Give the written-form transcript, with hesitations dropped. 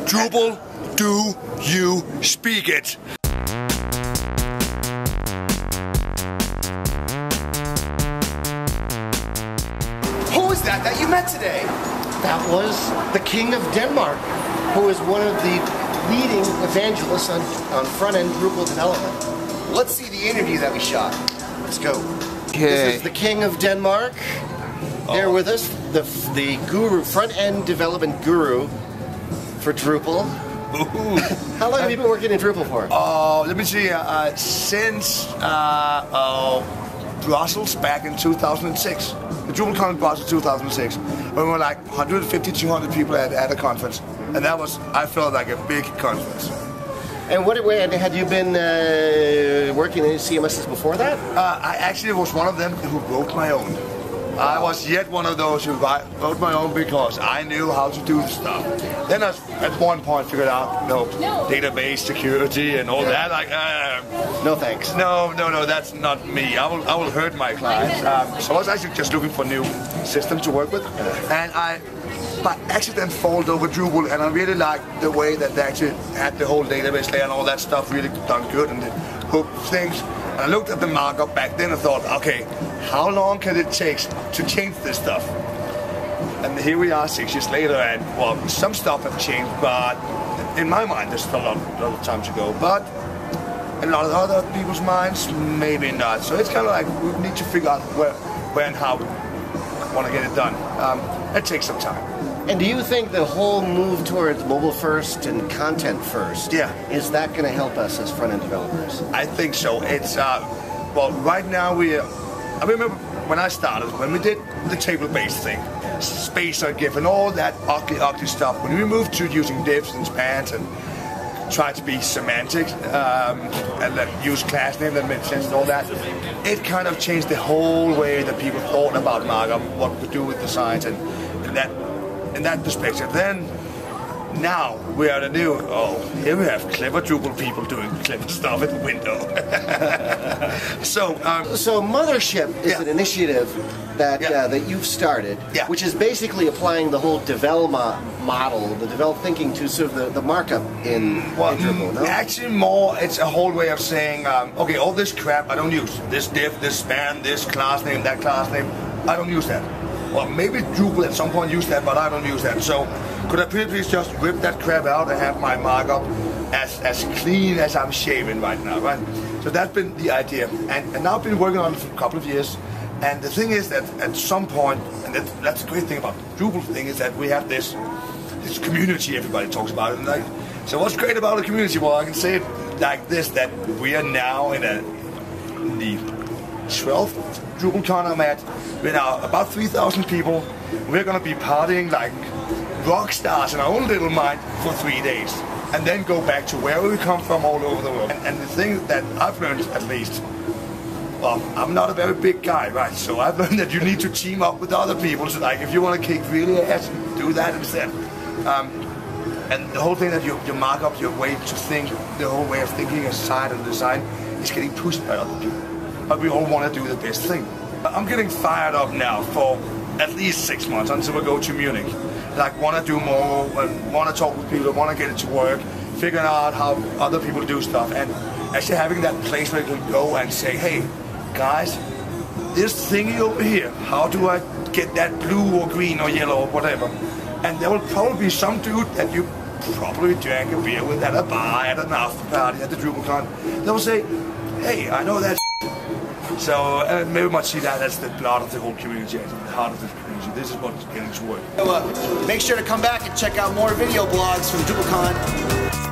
Drupal, do you speak it? Who is that you met today? That was the King of Denmark, who is one of the leading evangelists on front-end Drupal development. Let's see the interview that we shot. Let's go. Okay. This is the King of Denmark. Here with us, the guru, front-end development guru for Drupal. How long have you been working in Drupal for? Let me see, since Brussels back in 2006. The DrupalCon in Brussels 2006. When we were like 150, 200 people at a conference. And that was, I felt like a big conference. And what way had you been working in CMSs before that? I actually was one of them who wrote my own. I was yet one of those who wrote my own because I knew how to do the stuff. Then I, at one point, figured out, database security and all that. Like, no thanks. No, that's not me. I will hurt my clients. So I was actually just looking for new systems to work with, and I, by accident, folded over Drupal, and I really liked the way that they actually had the whole database layer and all that stuff really done good, and the hook things. And I looked at the markup back then and thought, okay, how long can it take to change this stuff? And here we are 6 years later, and well, some stuff have changed, but in my mind, there's still a lot of time to go. But in a lot of other people's minds, maybe not. So it's kind of like we need to figure out where and how we want to get it done. It takes some time. And do you think the whole move towards mobile first and content first, is that going to help us as front-end developers? I think so. It's, well, right now I remember when I started, when we did the table-based thing, spacer GIF and all that ugly stuff, when we moved to using divs and spans and tried to be semantic and then use class name that made sense and all that, it kind of changed the whole way that people thought about markup, what to do with designs, and that. In that perspective, then now we are the new. Here we have clever Drupal people doing clever stuff at the window. So Mothership is an initiative that that you've started, which is basically applying the whole development model, the develop thinking to sort of the markup in Drupal. No? Actually, more it's a whole way of saying, okay, all this crap I don't use. This div, this span, this class name, that class name, I don't use that. Well, maybe Drupal at some point used that, but I don't use that. So could I please just rip that crap out and have my markup as clean as I'm shaving right now, right? So that's been the idea. And now I've been working on it for a couple of years. And the thing is that at some point, and that's the great thing about the Drupal thing, is that we have this community everybody talks about. And like, so what's great about the community? Well, I can say it like this, that we are now in the 12th DrupalCon I'm at. We're now about 3,000 people. We're going to be partying like rock stars in our own little mind for 3 days. And then go back to where we come from all over the world. And the thing that I've learned, at least, well, I'm not a very big guy, right? So I've learned that you need to team up with other people. So like, if you want to kick really ass, do that instead. And the whole thing that your markup, your way to think, the whole way of thinking aside and design is getting pushed by other people. But we all want to do the best thing. I'm getting fired up now for at least 6 months until we go to Munich. Like, want to do more, want to talk with people, want to get it to work, figuring out how other people do stuff, and actually having that place where you can go and say, hey, guys, this thingy over here, how do I get that blue or green or yellow or whatever? And there will probably be some dude that you probably drank a beer with at a bar, at an after party, at the DrupalCon. They will say, hey, I know that. So maybe we might see that as the blood of the whole community, the heart of the community. This is what's getting to work. So, make sure to come back and check out more video blogs from DrupalCon.